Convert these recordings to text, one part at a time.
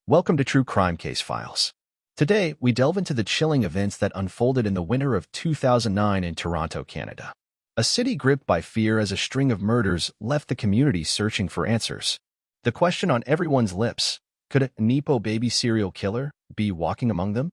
Welcome to True Crime Case Files. Today, we delve into the chilling events that unfolded in the winter of 2009 in Toronto, Canada. A city gripped by fear as a string of murders left the community searching for answers. The question on everyone's lips, could a Nepo baby serial killer be walking among them?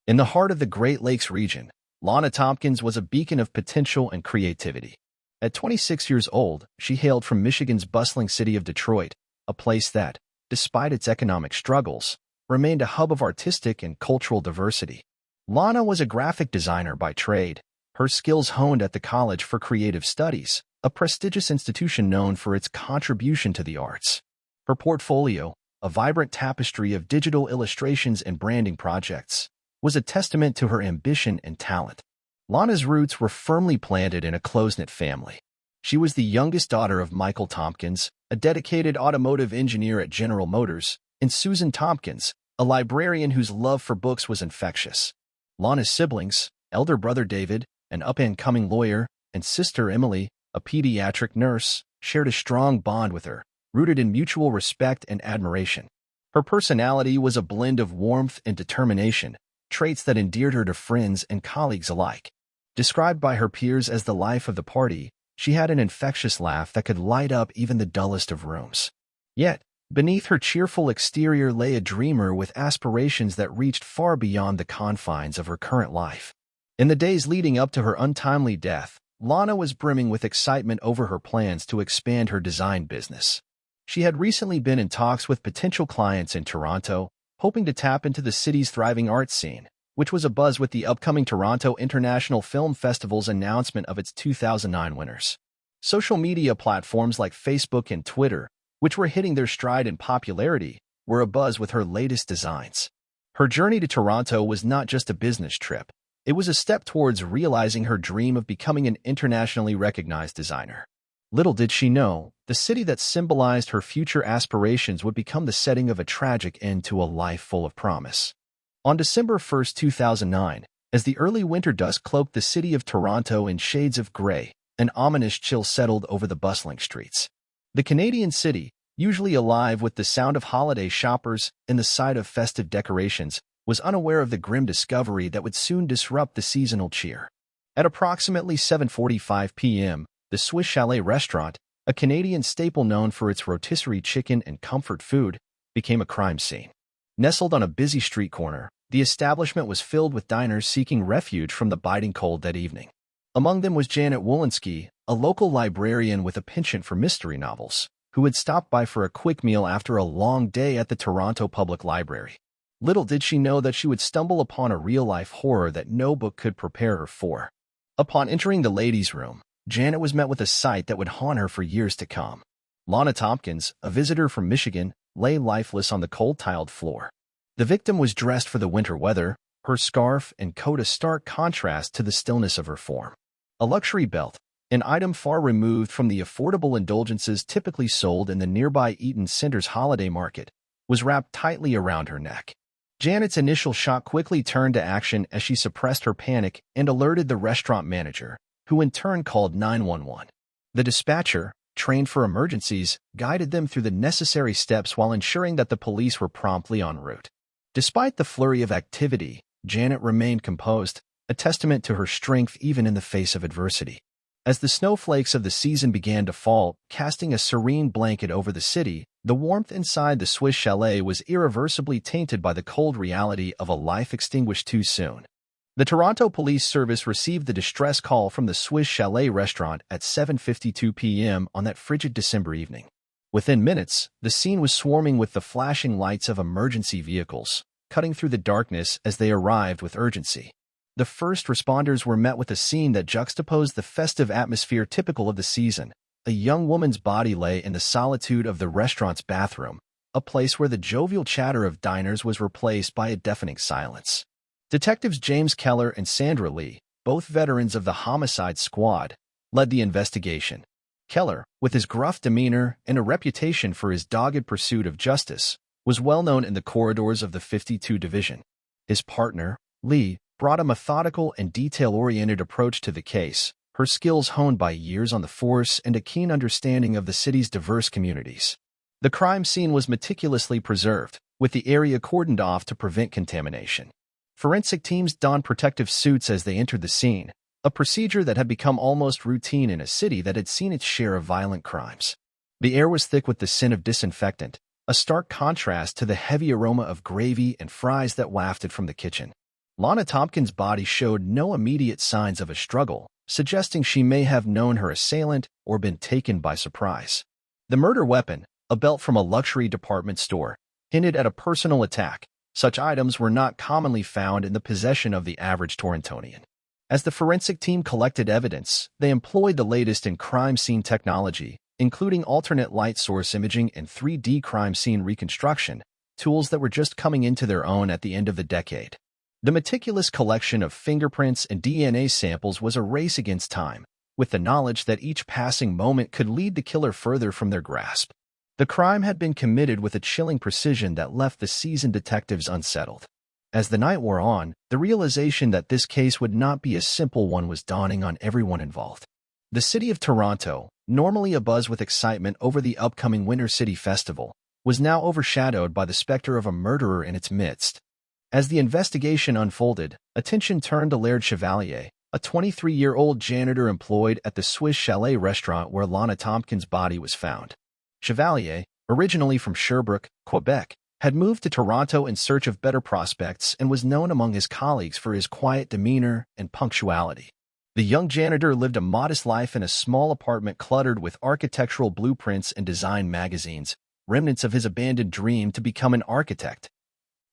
In the heart of the Great Lakes region, Lana Tompkins was a beacon of potential and creativity. At 26 years old, she hailed from Michigan's bustling city of Detroit, a place that, despite its economic struggles, remained a hub of artistic and cultural diversity. Lana was a graphic designer by trade, her skills honed at the College for Creative Studies, a prestigious institution known for its contribution to the arts. Her portfolio, a vibrant tapestry of digital illustrations and branding projects, was a testament to her ambition and talent. Lana's roots were firmly planted in a close-knit family. She was the youngest daughter of Michael Tompkins, a dedicated automotive engineer at General Motors, and Susan Tompkins, a librarian whose love for books was infectious. Lana's siblings, elder brother David, an up-and-coming lawyer, and sister Emily, a pediatric nurse, shared a strong bond with her, rooted in mutual respect and admiration. Her personality was a blend of warmth and determination, traits that endeared her to friends and colleagues alike. Described by her peers as the life of the party, she had an infectious laugh that could light up even the dullest of rooms. Yet, beneath her cheerful exterior lay a dreamer with aspirations that reached far beyond the confines of her current life. In the days leading up to her untimely death, Lana was brimming with excitement over her plans to expand her design business. She had recently been in talks with potential clients in Toronto, hoping to tap into the city's thriving art scene, which was abuzz with the upcoming Toronto International Film Festival's announcement of its 2009 winners. Social media platforms like Facebook and Twitter, which were hitting their stride in popularity, were abuzz with her latest designs. Her journey to Toronto was not just a business trip. It was a step towards realizing her dream of becoming an internationally recognized designer. Little did she know, the city that symbolized her future aspirations would become the setting of a tragic end to a life full of promise. On December 1, 2009, as the early winter dusk cloaked the city of Toronto in shades of gray, an ominous chill settled over the bustling streets. The Canadian city, usually alive with the sound of holiday shoppers and the sight of festive decorations, was unaware of the grim discovery that would soon disrupt the seasonal cheer. At approximately 7:45 p.m., the Swiss Chalet restaurant, a Canadian staple known for its rotisserie chicken and comfort food, became a crime scene. Nestled on a busy street corner, the establishment was filled with diners seeking refuge from the biting cold that evening. Among them was Janet Wolinski, a local librarian with a penchant for mystery novels, who had stopped by for a quick meal after a long day at the Toronto Public Library. Little did she know that she would stumble upon a real-life horror that no book could prepare her for. Upon entering the ladies' room, Janet was met with a sight that would haunt her for years to come. Lana Tompkins, a visitor from Michigan, lay lifeless on the cold-tiled floor. The victim was dressed for the winter weather, her scarf and coat a stark contrast to the stillness of her form. A luxury belt, an item far removed from the affordable indulgences typically sold in the nearby Eaton Center's holiday market, was wrapped tightly around her neck. Janet's initial shock quickly turned to action as she suppressed her panic and alerted the restaurant manager, who in turn called 911. The dispatcher, trained for emergencies, guided them through the necessary steps while ensuring that the police were promptly en route. Despite the flurry of activity, Janet remained composed, a testament to her strength even in the face of adversity. As the snowflakes of the season began to fall, casting a serene blanket over the city, the warmth inside the Swiss Chalet was irreversibly tainted by the cold reality of a life extinguished too soon. The Toronto Police Service received the distress call from the Swiss Chalet restaurant at 7:52 p.m. on that frigid December evening. Within minutes, the scene was swarming with the flashing lights of emergency vehicles, cutting through the darkness as they arrived with urgency. The first responders were met with a scene that juxtaposed the festive atmosphere typical of the season. A young woman's body lay in the solitude of the restaurant's bathroom, a place where the jovial chatter of diners was replaced by a deafening silence. Detectives James Keller and Sandra Lee, both veterans of the homicide squad, led the investigation. Keller, with his gruff demeanor and a reputation for his dogged pursuit of justice, was well known in the corridors of the 52 Division. His partner, Lee, brought a methodical and detail-oriented approach to the case, her skills honed by years on the force and a keen understanding of the city's diverse communities. The crime scene was meticulously preserved, with the area cordoned off to prevent contamination. Forensic teams donned protective suits as they entered the scene, a procedure that had become almost routine in a city that had seen its share of violent crimes. The air was thick with the scent of disinfectant, a stark contrast to the heavy aroma of gravy and fries that wafted from the kitchen. Lana Tompkins' body showed no immediate signs of a struggle, suggesting she may have known her assailant or been taken by surprise. The murder weapon, a belt from a luxury department store, hinted at a personal attack. Such items were not commonly found in the possession of the average Torontonian. As the forensic team collected evidence, they employed the latest in crime scene technology, including alternate light source imaging and 3D crime scene reconstruction, tools that were just coming into their own at the end of the decade. The meticulous collection of fingerprints and DNA samples was a race against time, with the knowledge that each passing moment could lead the killer further from their grasp. The crime had been committed with a chilling precision that left the seasoned detectives unsettled. As the night wore on, the realization that this case would not be a simple one was dawning on everyone involved. The city of Toronto, normally abuzz with excitement over the upcoming Winter City Festival, was now overshadowed by the specter of a murderer in its midst. As the investigation unfolded, attention turned to Laird Chevalier, a 23-year-old janitor employed at the Swiss Chalet restaurant where Lana Tompkins' body was found. Chevalier, originally from Sherbrooke, Quebec, had moved to Toronto in search of better prospects and was known among his colleagues for his quiet demeanor and punctuality. The young janitor lived a modest life in a small apartment cluttered with architectural blueprints and design magazines, remnants of his abandoned dream to become an architect.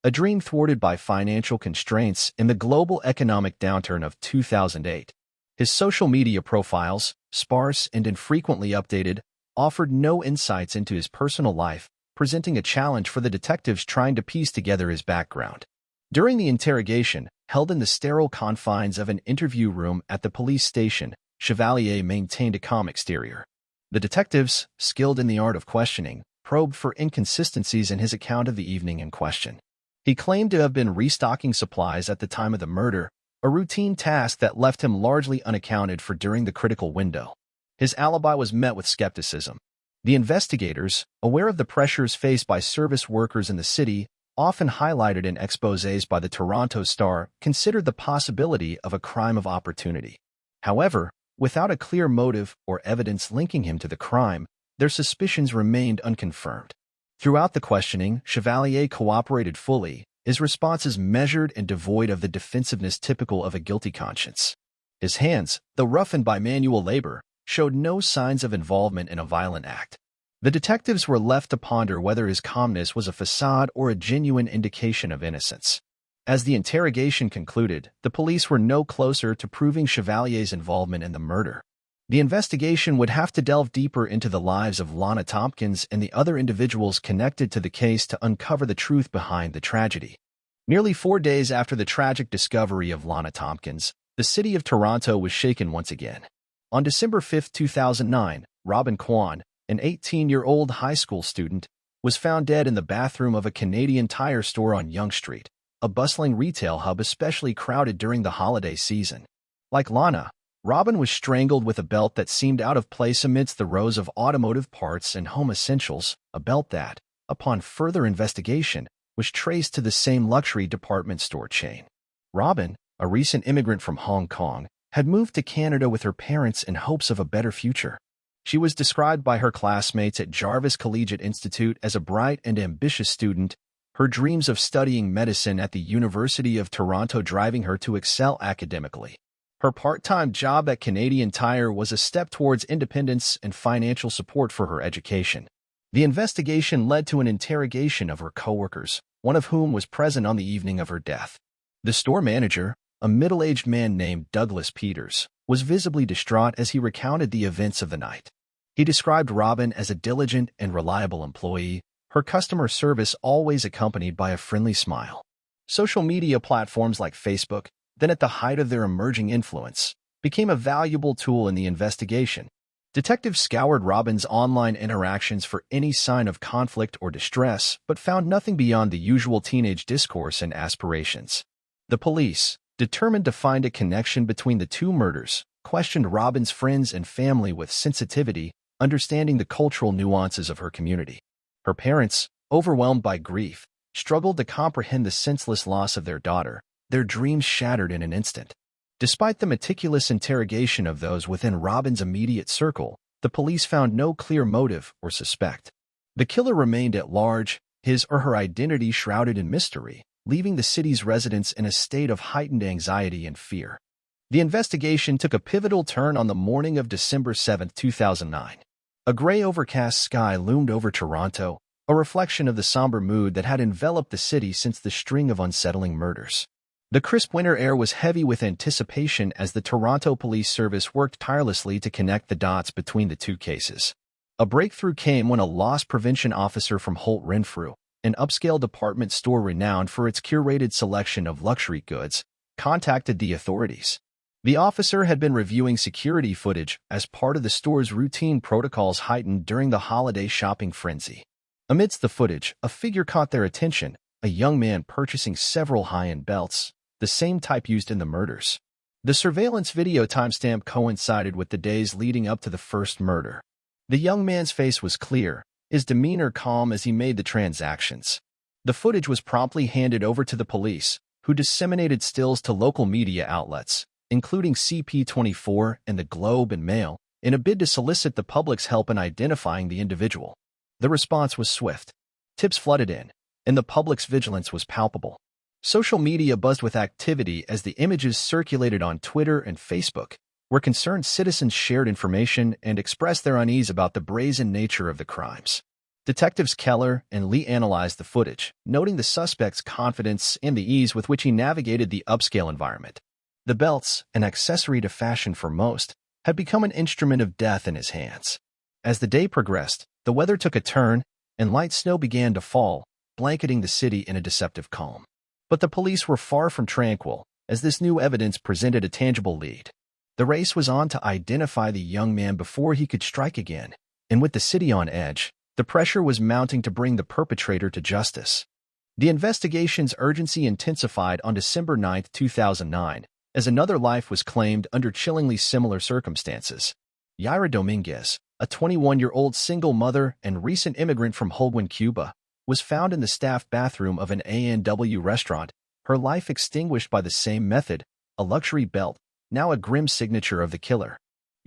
A dream thwarted by financial constraints in the global economic downturn of 2008. His social media profiles, sparse and infrequently updated, offered no insights into his personal life, presenting a challenge for the detectives trying to piece together his background. During the interrogation, held in the sterile confines of an interview room at the police station, Chevalier maintained a calm exterior. The detectives, skilled in the art of questioning, probed for inconsistencies in his account of the evening in question. He claimed to have been restocking supplies at the time of the murder, a routine task that left him largely unaccounted for during the critical window. His alibi was met with skepticism. The investigators, aware of the pressures faced by service workers in the city, often highlighted in exposés by the Toronto Star, considered the possibility of a crime of opportunity. However, without a clear motive or evidence linking him to the crime, their suspicions remained unconfirmed. Throughout the questioning, Chevalier cooperated fully, his responses measured and devoid of the defensiveness typical of a guilty conscience. His hands, though roughened by manual labor, showed no signs of involvement in a violent act. The detectives were left to ponder whether his calmness was a facade or a genuine indication of innocence. As the interrogation concluded, the police were no closer to proving Chevalier's involvement in the murder. The investigation would have to delve deeper into the lives of Lana Tompkins and the other individuals connected to the case to uncover the truth behind the tragedy. Nearly 4 days after the tragic discovery of Lana Tompkins, the city of Toronto was shaken once again. On December 5, 2009, Robin Kwan, an 18-year-old high school student, was found dead in the bathroom of a Canadian Tire store on Yonge Street, a bustling retail hub especially crowded during the holiday season. Like Lana, Robin was strangled with a belt that seemed out of place amidst the rows of automotive parts and home essentials, a belt that, upon further investigation, was traced to the same luxury department store chain. Robin, a recent immigrant from Hong Kong, had moved to Canada with her parents in hopes of a better future. She was described by her classmates at Jarvis Collegiate Institute as a bright and ambitious student, her dreams of studying medicine at the University of Toronto driving her to excel academically. Her part-time job at Canadian Tire was a step towards independence and financial support for her education. The investigation led to an interrogation of her coworkers, one of whom was present on the evening of her death. The store manager, a middle-aged man named Douglas Peters, was visibly distraught as he recounted the events of the night. He described Robin as a diligent and reliable employee, her customer service always accompanied by a friendly smile. Social media platforms like Facebook, then at the height of their emerging influence, became a valuable tool in the investigation. Detectives scoured Robin's online interactions for any sign of conflict or distress, but found nothing beyond the usual teenage discourse and aspirations. The police, determined to find a connection between the two murders, questioned Robin's friends and family with sensitivity, understanding the cultural nuances of her community. Her parents, overwhelmed by grief, struggled to comprehend the senseless loss of their daughter, their dreams shattered in an instant. Despite the meticulous interrogation of those within Robin's immediate circle, the police found no clear motive or suspect. The killer remained at large, his or her identity shrouded in mystery, leaving the city's residents in a state of heightened anxiety and fear. The investigation took a pivotal turn on the morning of December 7, 2009. A gray overcast sky loomed over Toronto, a reflection of the somber mood that had enveloped the city since the string of unsettling murders. The crisp winter air was heavy with anticipation as the Toronto Police Service worked tirelessly to connect the dots between the two cases. A breakthrough came when a loss prevention officer from Holt Renfrew, an upscale department store renowned for its curated selection of luxury goods, contacted the authorities. The officer had been reviewing security footage as part of the store's routine protocols heightened during the holiday shopping frenzy. Amidst the footage, a figure caught their attention, a young man purchasing several high-end belts, the same type used in the murders. The surveillance video timestamp coincided with the days leading up to the first murder. The young man's face was clear, his demeanor calm as he made the transactions. The footage was promptly handed over to the police, who disseminated stills to local media outlets, including CP24 and the Globe and Mail, in a bid to solicit the public's help in identifying the individual. The response was swift. Tips flooded in, and the public's vigilance was palpable. Social media buzzed with activity as the images circulated on Twitter and Facebook, where concerned citizens shared information and expressed their unease about the brazen nature of the crimes. Detectives Keller and Lee analyzed the footage, noting the suspect's confidence and the ease with which he navigated the upscale environment. The belts, an accessory to fashion for most, had become an instrument of death in his hands. As the day progressed, the weather took a turn, and light snow began to fall, blanketing the city in a deceptive calm. But the police were far from tranquil, as this new evidence presented a tangible lead. The race was on to identify the young man before he could strike again, and with the city on edge, the pressure was mounting to bring the perpetrator to justice. The investigation's urgency intensified on December 9, 2009, as another life was claimed under chillingly similar circumstances. Yaira Dominguez, a 21-year-old single mother and recent immigrant from Holguin, Cuba, was found in the staff bathroom of an A&W restaurant, her life extinguished by the same method, a luxury belt, now a grim signature of the killer.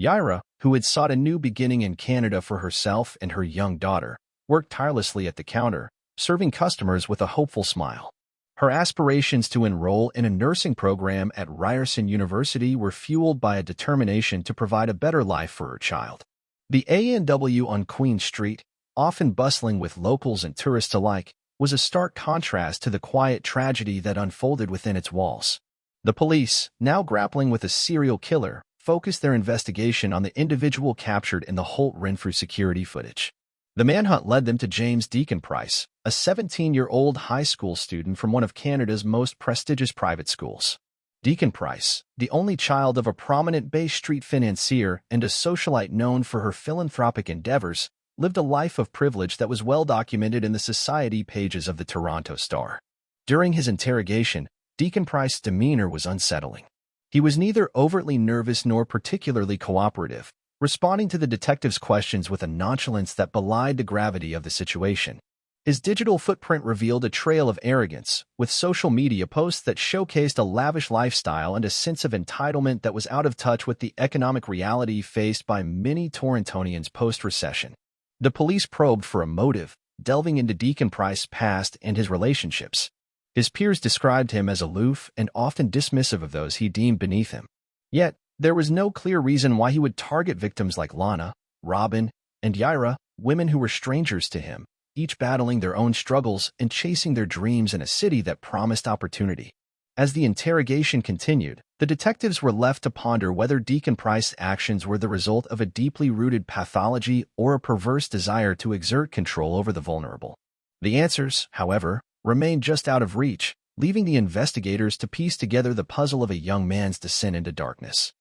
Yaira, who had sought a new beginning in Canada for herself and her young daughter, worked tirelessly at the counter, serving customers with a hopeful smile. Her aspirations to enroll in a nursing program at Ryerson University were fueled by a determination to provide a better life for her child. The A&W on Queen Street, often bustling with locals and tourists alike, was a stark contrast to the quiet tragedy that unfolded within its walls. The police, now grappling with a serial killer, focused their investigation on the individual captured in the Holt Renfrew security footage. The manhunt led them to James Deacon Price, a 17-year-old high school student from one of Canada's most prestigious private schools. Deacon Price, the only child of a prominent Bay Street financier and a socialite known for her philanthropic endeavors, lived a life of privilege that was well documented in the society pages of the Toronto Star. During his interrogation, Deacon Price's demeanor was unsettling. He was neither overtly nervous nor particularly cooperative, responding to the detective's questions with a nonchalance that belied the gravity of the situation. His digital footprint revealed a trail of arrogance, with social media posts that showcased a lavish lifestyle and a sense of entitlement that was out of touch with the economic reality faced by many Torontonians post-recession. The police probed for a motive, delving into Deacon Price's past and his relationships. His peers described him as aloof and often dismissive of those he deemed beneath him. Yet, there was no clear reason why he would target victims like Lana, Robin, and Yaira, women who were strangers to him, each battling their own struggles and chasing their dreams in a city that promised opportunity. As the interrogation continued, the detectives were left to ponder whether Deacon Price's actions were the result of a deeply rooted pathology or a perverse desire to exert control over the vulnerable. The answers, however, remained just out of reach, leaving the investigators to piece together the puzzle of a young man's descent into darkness.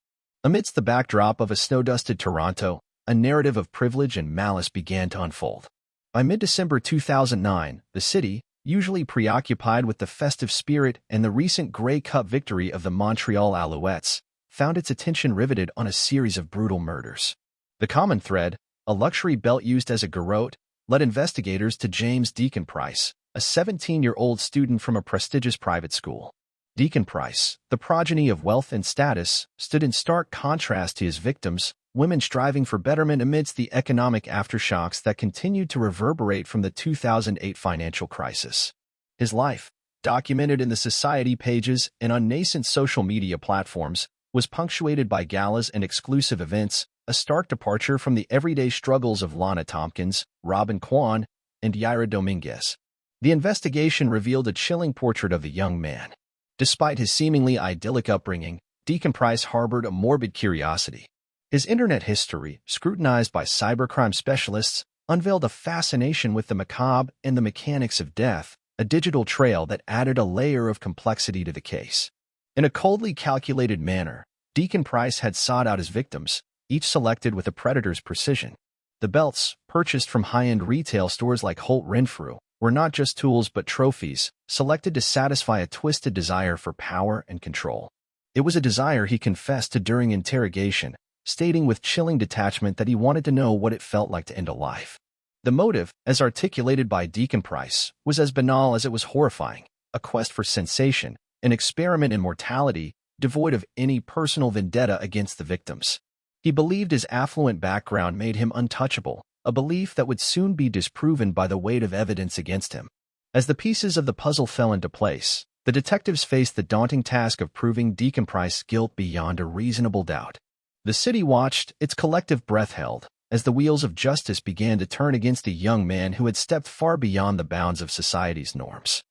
Amidst the backdrop of a snow-dusted Toronto, a narrative of privilege and malice began to unfold. By mid-December 2009, the city, usually preoccupied with the festive spirit and the recent Grey Cup victory of the Montreal Alouettes, found its attention riveted on a series of brutal murders. The common thread, a luxury belt used as a garrote, led investigators to James Deacon Price, a 17-year-old student from a prestigious private school. Deacon Price, the progeny of wealth and status, stood in stark contrast to his victims, women striving for betterment amidst the economic aftershocks that continued to reverberate from the 2008 financial crisis. His life, documented in the society pages and on nascent social media platforms, was punctuated by galas and exclusive events, a stark departure from the everyday struggles of Lana Tompkins, Robin Kwan, and Yaira Dominguez. The investigation revealed a chilling portrait of the young man. Despite his seemingly idyllic upbringing, Deacon Price harbored a morbid curiosity. His internet history, scrutinized by cybercrime specialists, unveiled a fascination with the macabre and the mechanics of death, a digital trail that added a layer of complexity to the case. In a coldly calculated manner, Deacon Price had sought out his victims, each selected with a predator's precision. The belts, purchased from high-end retail stores like Holt Renfrew, were not just tools but trophies, selected to satisfy a twisted desire for power and control. It was a desire he confessed to during interrogation, stating with chilling detachment that he wanted to know what it felt like to end a life. The motive, as articulated by Deacon Price, was as banal as it was horrifying: a quest for sensation, an experiment in mortality, devoid of any personal vendetta against the victims. He believed his affluent background made him untouchable, a belief that would soon be disproven by the weight of evidence against him. As the pieces of the puzzle fell into place, the detectives faced the daunting task of proving Deacon Price's guilt beyond a reasonable doubt. The city watched, its collective breath held, as the wheels of justice began to turn against a young man who had stepped far beyond the bounds of society's norms.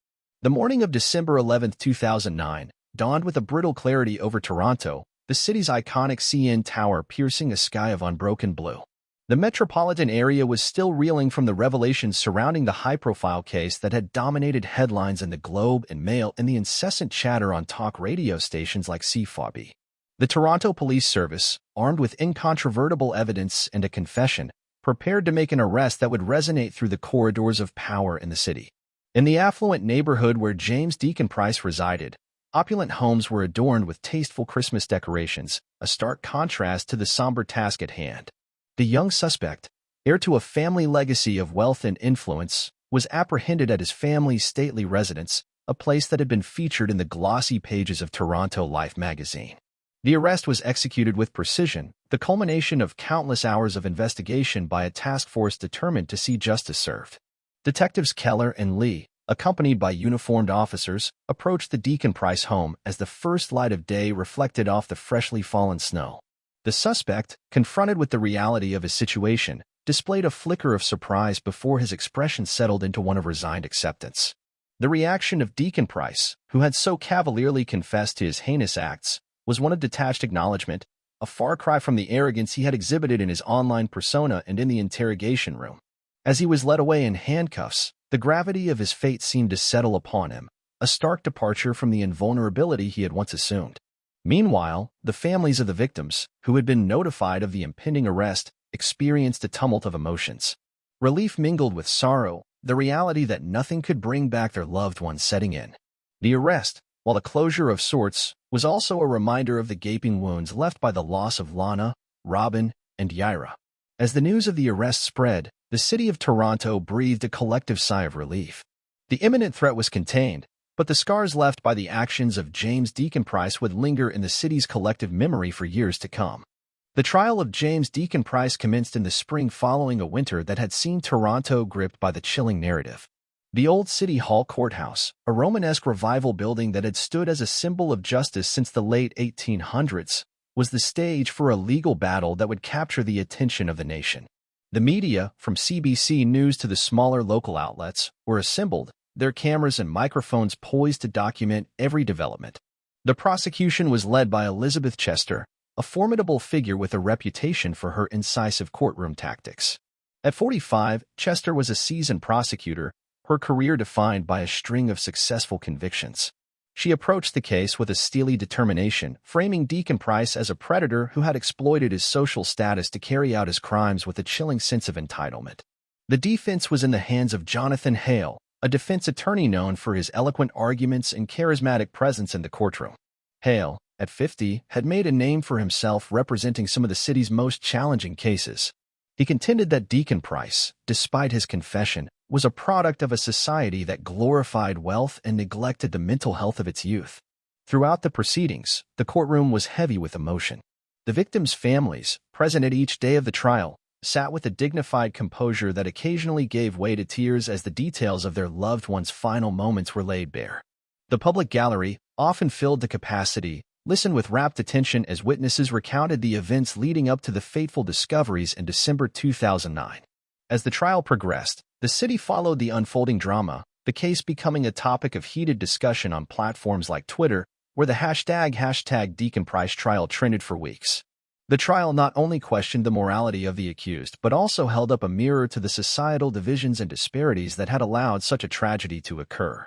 The morning of December 11, 2009, dawned with a brittle clarity over Toronto, the city's iconic CN Tower piercing a sky of unbroken blue. The metropolitan area was still reeling from the revelations surrounding the high-profile case that had dominated headlines in the Globe and Mail and the incessant chatter on talk radio stations like CFOB. The Toronto Police Service, armed with incontrovertible evidence and a confession, prepared to make an arrest that would resonate through the corridors of power in the city. In the affluent neighborhood where James Deacon Price resided, opulent homes were adorned with tasteful Christmas decorations, a stark contrast to the somber task at hand. The young suspect, heir to a family legacy of wealth and influence, was apprehended at his family's stately residence, a place that had been featured in the glossy pages of Toronto Life magazine. The arrest was executed with precision, the culmination of countless hours of investigation by a task force determined to see justice served. Detectives Keller and Lee, accompanied by uniformed officers, approached the Deacon Price home as the first light of day reflected off the freshly fallen snow. The suspect, confronted with the reality of his situation, displayed a flicker of surprise before his expression settled into one of resigned acceptance. The reaction of Deacon Price, who had so cavalierly confessed to his heinous acts, was one of detached acknowledgement, a far cry from the arrogance he had exhibited in his online persona and in the interrogation room. As he was led away in handcuffs, the gravity of his fate seemed to settle upon him, a stark departure from the invulnerability he had once assumed. Meanwhile, the families of the victims, who had been notified of the impending arrest, experienced a tumult of emotions. Relief mingled with sorrow, the reality that nothing could bring back their loved ones setting in. The arrest, while a closure of sorts, was also a reminder of the gaping wounds left by the loss of Lana, Robin, and Yaira. As the news of the arrest spread, the city of Toronto breathed a collective sigh of relief. The imminent threat was contained, but the scars left by the actions of James Deacon Price would linger in the city's collective memory for years to come. The trial of James Deacon Price commenced in the spring following a winter that had seen Toronto gripped by the chilling narrative. The old City Hall Courthouse, a Romanesque revival building that had stood as a symbol of justice since the late 1800s, was the stage for a legal battle that would capture the attention of the nation. The media, from CBC News to the smaller local outlets, were assembled, their cameras and microphones poised to document every development. The prosecution was led by Elizabeth Chester, a formidable figure with a reputation for her incisive courtroom tactics. At 45, Chester was a seasoned prosecutor, her career defined by a string of successful convictions. She approached the case with a steely determination, framing Deacon Price as a predator who had exploited his social status to carry out his crimes with a chilling sense of entitlement. The defense was in the hands of Jonathan Hale, a defense attorney known for his eloquent arguments and charismatic presence in the courtroom. Hale, at 50, had made a name for himself representing some of the city's most challenging cases. He contended that Deacon Price, despite his confession, was a product of a society that glorified wealth and neglected the mental health of its youth. Throughout the proceedings, the courtroom was heavy with emotion. The victims' families, present at each day of the trial, sat with a dignified composure that occasionally gave way to tears as the details of their loved ones' final moments were laid bare. The public gallery, often filled to capacity, listened with rapt attention as witnesses recounted the events leading up to the fateful discoveries in December 2009. As the trial progressed, the city followed the unfolding drama, the case becoming a topic of heated discussion on platforms like Twitter, where the hashtag Deacon Price trial trended for weeks. The trial not only questioned the morality of the accused but also held up a mirror to the societal divisions and disparities that had allowed such a tragedy to occur.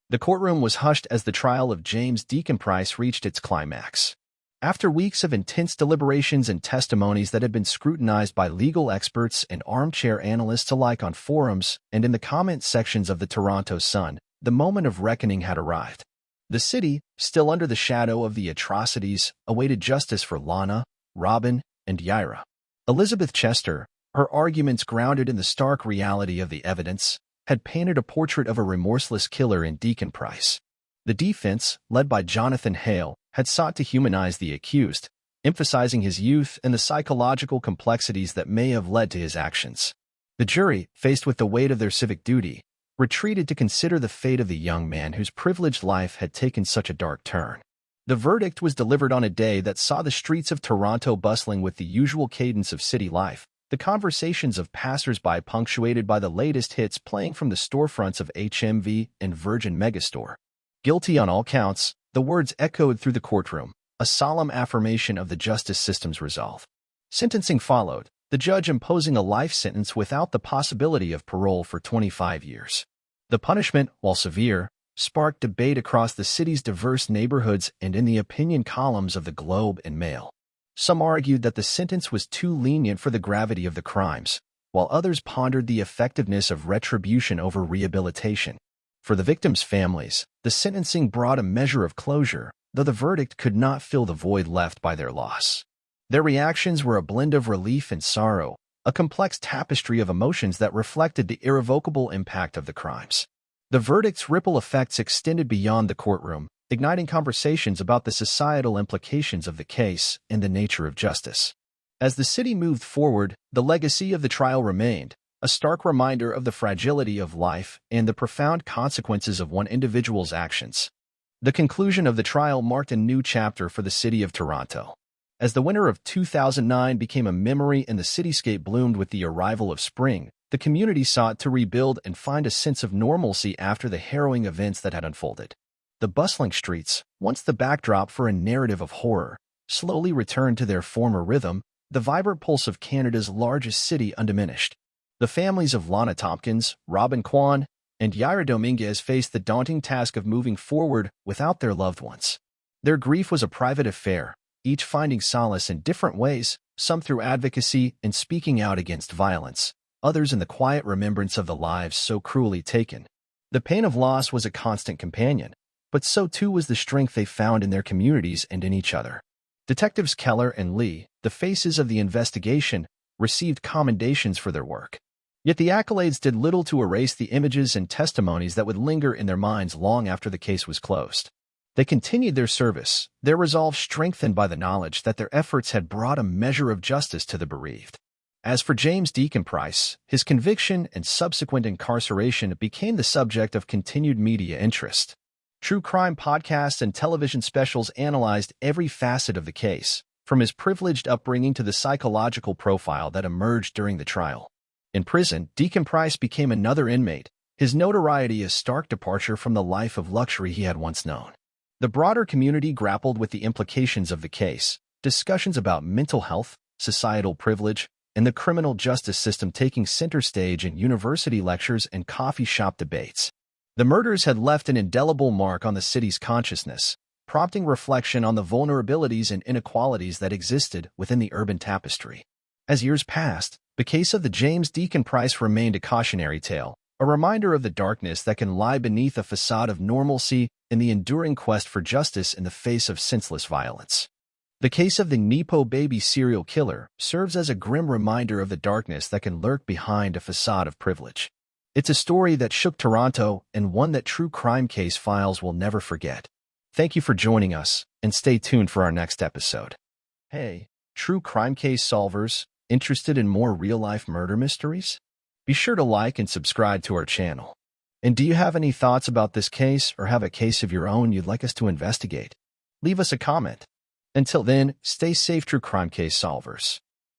The courtroom was hushed as the trial of James Deacon Price reached its climax. After weeks of intense deliberations and testimonies that had been scrutinized by legal experts and armchair analysts alike on forums and in the comment sections of the Toronto Sun, the moment of reckoning had arrived. The city, still under the shadow of the atrocities, awaited justice for Lana, Robin, and Yaira. Elizabeth Chester, her arguments grounded in the stark reality of the evidence, had painted a portrait of a remorseless killer in Deacon Price. The defense, led by Jonathan Hale, had sought to humanize the accused, emphasizing his youth and the psychological complexities that may have led to his actions. The jury, faced with the weight of their civic duty, retreated to consider the fate of the young man whose privileged life had taken such a dark turn. The verdict was delivered on a day that saw the streets of Toronto bustling with the usual cadence of city life, the conversations of passers-by punctuated by the latest hits playing from the storefronts of HMV and Virgin Megastore. Guilty on all counts, the words echoed through the courtroom, a solemn affirmation of the justice system's resolve. Sentencing followed, the judge imposing a life sentence without the possibility of parole for 25 years. The punishment, while severe, sparked debate across the city's diverse neighborhoods and in the opinion columns of the Globe and Mail. Some argued that the sentence was too lenient for the gravity of the crimes, while others pondered the effectiveness of retribution over rehabilitation. For the victims' families, the sentencing brought a measure of closure, though the verdict could not fill the void left by their loss. Their reactions were a blend of relief and sorrow, a complex tapestry of emotions that reflected the irrevocable impact of the crimes. The verdict's ripple effects extended beyond the courtroom, igniting conversations about the societal implications of the case and the nature of justice. As the city moved forward, the legacy of the trial remained, a stark reminder of the fragility of life and the profound consequences of one individual's actions. The conclusion of the trial marked a new chapter for the city of Toronto. As the winter of 2009 became a memory and the cityscape bloomed with the arrival of spring, the community sought to rebuild and find a sense of normalcy after the harrowing events that had unfolded. The bustling streets, once the backdrop for a narrative of horror, slowly returned to their former rhythm, the vibrant pulse of Canada's largest city undiminished. The families of Lana Tompkins, Robin Kwan, and Yaira Dominguez faced the daunting task of moving forward without their loved ones. Their grief was a private affair, each finding solace in different ways, some through advocacy and speaking out against violence, others in the quiet remembrance of the lives so cruelly taken. The pain of loss was a constant companion, but so too was the strength they found in their communities and in each other. Detectives Keller and Lee, the faces of the investigation, received commendations for their work. Yet the accolades did little to erase the images and testimonies that would linger in their minds long after the case was closed. They continued their service, their resolve strengthened by the knowledge that their efforts had brought a measure of justice to the bereaved. As for James Deacon Price, his conviction and subsequent incarceration became the subject of continued media interest. True crime podcasts and television specials analyzed every facet of the case, from his privileged upbringing to the psychological profile that emerged during the trial. In prison, Deacon Price became another inmate, his notoriety a stark departure from the life of luxury he had once known. The broader community grappled with the implications of the case, discussions about mental health, societal privilege, and the criminal justice system taking center stage in university lectures and coffee shop debates. The murders had left an indelible mark on the city's consciousness, prompting reflection on the vulnerabilities and inequalities that existed within the urban tapestry. As years passed, the case of the James Deacon Price remained a cautionary tale, a reminder of the darkness that can lie beneath a facade of normalcy and the enduring quest for justice in the face of senseless violence. The case of the Nepo baby serial killer serves as a grim reminder of the darkness that can lurk behind a facade of privilege. It's a story that shook Toronto and one that True Crime Case Files will never forget. Thank you for joining us, and stay tuned for our next episode. Hey, True Crime Case Solvers, interested in more real-life murder mysteries? Be sure to like and subscribe to our channel. And do you have any thoughts about this case or have a case of your own you'd like us to investigate? Leave us a comment. Until then, stay safe, True Crime Case Solvers.